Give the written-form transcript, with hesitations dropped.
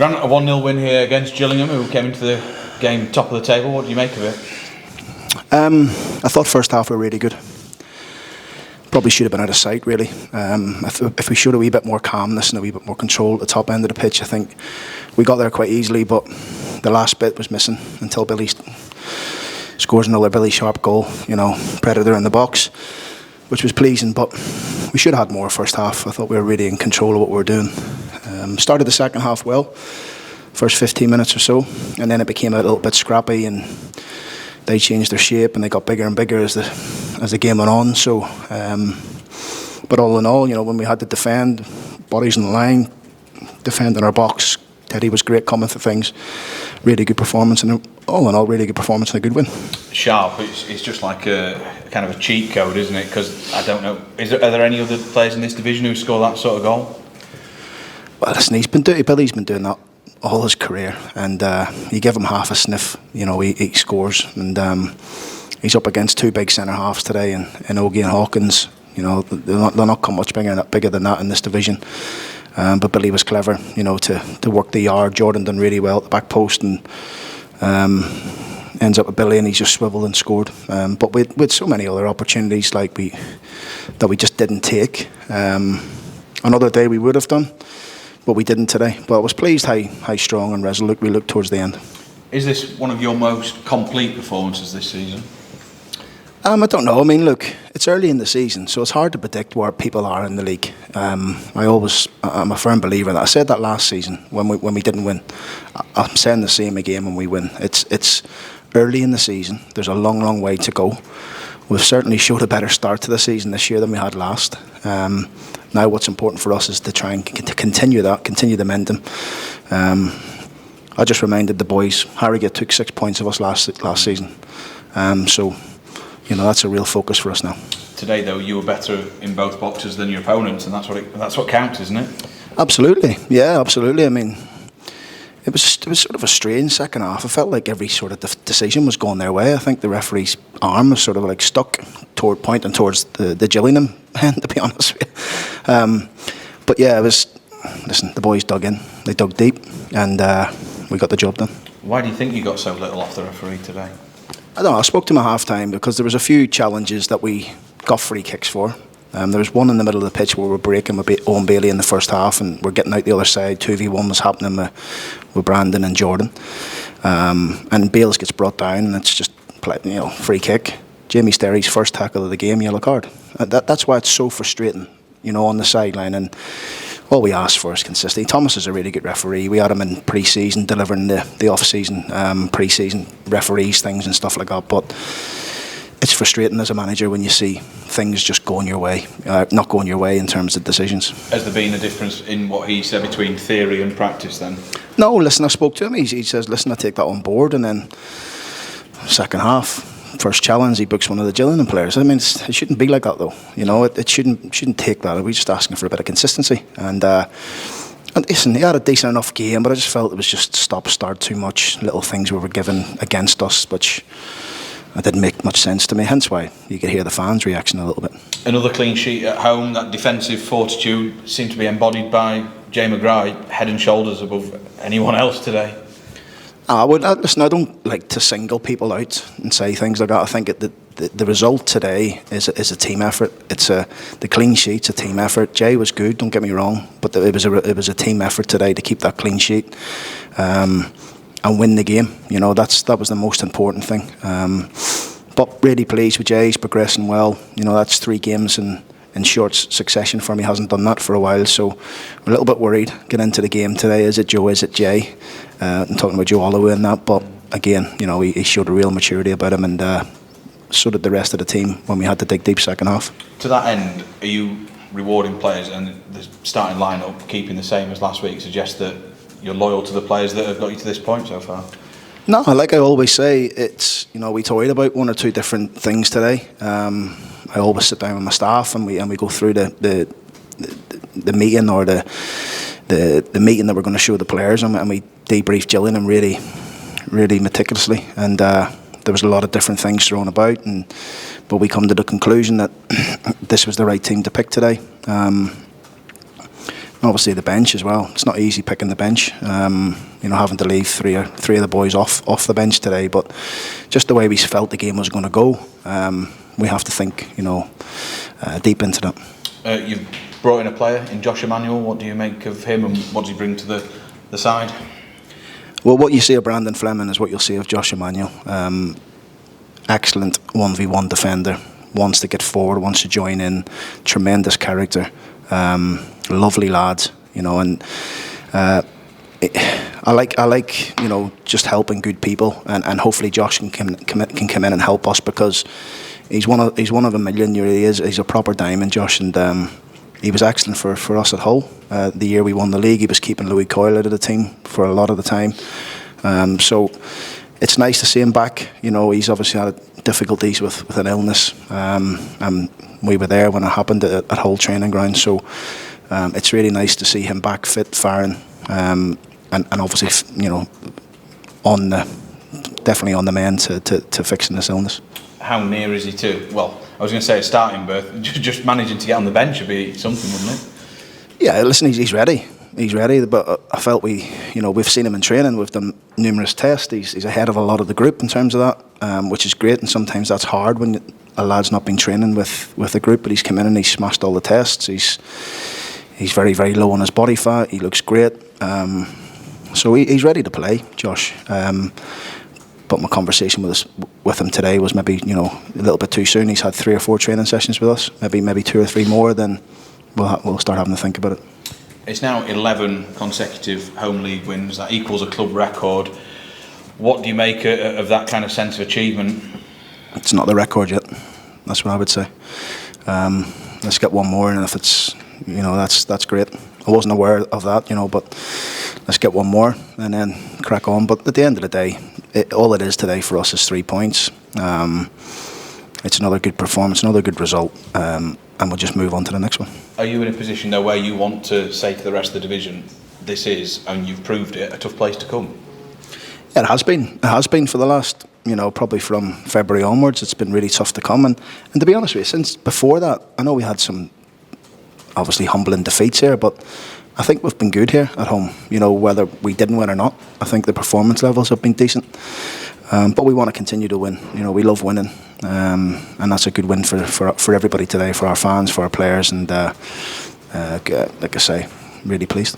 Grant, a 1-0 win here against Gillingham, who came into the game top of the table. What do you make of it? I thought first half were really good. Probably should have been out of sight, really. If we showed a wee bit more calmness and a wee bit more control at the top end of the pitch, I think we got there quite easily, but the last bit was missing until Billy scores another Billy Sharp goal, predator in the box, which was pleasing, but we should have had more first half. I thought we were really in control of what we were doing. Started the second half well, first 15 minutes or so, and then it became a little bit scrappy, and they changed their shape and they got bigger and bigger as the game went on. So, but all in all, when we had to defend, bodies on the line, defending our box, Teddy was great coming for things. Really good performance, and all in all, really good performance and a good win. Sharp, it's just like a kind of a cheat code, isn't it? Because I don't know, are there any other players in this division who score that sort of goal? Well, listen, Billy's been doing that all his career, and you give him half a sniff, he scores, and he's up against two big centre halves today, in Ogie and Hawkins. They're not come much bigger than that in this division. But Billy was clever, to work the yard. Jordan done really well at the back post, and ends up with Billy, and he's just swiveled and scored. But with so many other opportunities that we just didn't take. Another day we would have done, but we didn't today. But I was pleased how strong and resolute we looked towards the end. Is this one of your most complete performances this season? I don't know. I mean, look, it's early in the season, so it's hard to predict where people are in the league. I'm a firm believer that. I said that last season when we didn't win. I'm saying the same again when we win. It's early in the season. There's a long way to go. We've certainly showed a better start to the season this year than we had last. Now what's important for us is to try and continue the momentum. I just reminded the boys, Harrogate took 6 points of us last season. So, that's a real focus for us now. Today, though, you were better in both boxes than your opponents, and that's what counts, isn't it? Absolutely, yeah, absolutely. I mean, it was sort of a strange second half. I felt like every sort of decision was going their way. I think the referee's arm was sort of like stuck pointing towards the Gillingham end, to be honest with you. But yeah, it was. Listen, the boys dug in. They dug deep, and we got the job done. Why do you think you got so little off the referee today? I don't know. I spoke to him at half time because there was a few challenges that we got free kicks for. There was one in the middle of the pitch where we're breaking with Owen Bailey in the first half, and we're getting out the other side. 2v1 was happening with Brandon and Jordan, and Bales gets brought down, and it's just free kick. Jamie Sterry's first tackle of the game, yellow card. That's why it's so frustrating, on the sideline. And all we ask for is consistency. Thomas is a really good referee. We had him in pre-season delivering the off-season, pre-season referees things and stuff like that. But it's frustrating as a manager when you see things just going your way, not going your way in terms of decisions. Has there been a difference in what he said between theory and practice then? No, listen, I spoke to him. He says, listen, I take that on board. And then second half, first challenge, he books one of the Gillingham players. I mean, it shouldn't be like that, though. It shouldn't take that. We're just asking for a bit of consistency. And listen, he had a decent enough game, but I just felt it was just stop-start too much. Little things we were given against us, which it didn't make much sense to me. Hence why you could hear the fans' reaction a little bit. Another clean sheet at home. That defensive fortitude seemed to be embodied by Jay McGrath, head and shoulders above anyone else today. Listen, I don't like to single people out and say things like that. I think the result today is a team effort. The clean sheet's a team effort. Jay was good, don't get me wrong, but it was a team effort today to keep that clean sheet and win the game. That was the most important thing. But really pleased with Jay. He's progressing well. That's 3 games in short succession for me. He hasn't done that for a while, so we're a little bit worried getting into the game today. Is it Joe? Is it Jay? I'm talking about Joe Holloway and that, but again, he showed a real maturity about him, and so did the rest of the team when we had to dig deep second half. To that end, are you rewarding players, and the starting lineup keeping the same as last week suggests that you're loyal to the players that have got you to this point so far? No, like I always say, it's we toyed about 1 or 2 different things today. I always sit down with my staff and we go through the meeting or the meeting that we're going to show the players, and we debrief Gillingham really, really meticulously. And there was a lot of different things thrown about, but we come to the conclusion that this was the right team to pick today. Obviously the bench as well. It's not easy picking the bench. Having to leave three of the boys off the bench today, but just the way we felt the game was going to go, we have to think, deep into that. You've brought in a player in Josh Emanuel. What do you make of him, and what does he bring to the side? Well, what you see of Brandon Fleming is what you'll see of Josh Emanuel. Excellent 1v1 defender. Wants to get forward, wants to join in. Tremendous character. Lovely lad, and I like just helping good people, and hopefully Josh can come in and help us, because he's one of a million. He really is. He's a proper diamond, Josh, and he was excellent for us at Hull. The year we won the league, he was keeping Louis Coyle out of the team for a lot of the time. So it's nice to see him back. He's obviously had difficulties with an illness, and we were there when it happened at Hull training ground. So it's really nice to see him back fit, firing, and obviously definitely on the mend to fixing this illness. How near is he to? Well, I was going to say a starting berth. Just managing to get on the bench would be something, wouldn't it? Yeah, listen, he's ready. He's ready, but I felt we've seen him in training. We've done numerous tests. He's ahead of a lot of the group in terms of that, which is great. And sometimes that's hard when a lad's not been training with the group. But he's come in and he's smashed all the tests. He's very, very low on his body fat. He looks great. So he's ready to play, Josh. But my conversation with him today was maybe a little bit too soon. He's had 3 or 4 training sessions with us. Maybe 2 or 3 more. Then we'll start having to think about it. It's now 11 consecutive home league wins. That equals a club record. What do you make of that kind of sense of achievement? It's not the record yet. That's what I would say. Let's get one more, and if it's that's great. I wasn't aware of that, but let's get one more and then crack on. But at the end of the day, all it is today for us is 3 points. It's another good performance, another good result, and we'll just move on to the next one. Are you in a position though where you want to say to the rest of the division, this is, and you've proved it, a tough place to come? Yeah, it has been. It has been for the last, probably from February onwards. It's been really tough to come, and to be honest with you, since before that, I know we had some obviously humbling defeats here, but I think we've been good here at home. Whether we didn't win or not, I think the performance levels have been decent. But we want to continue to win. We love winning, and that's a good win for everybody today, for our fans, for our players, and like I say, really pleased.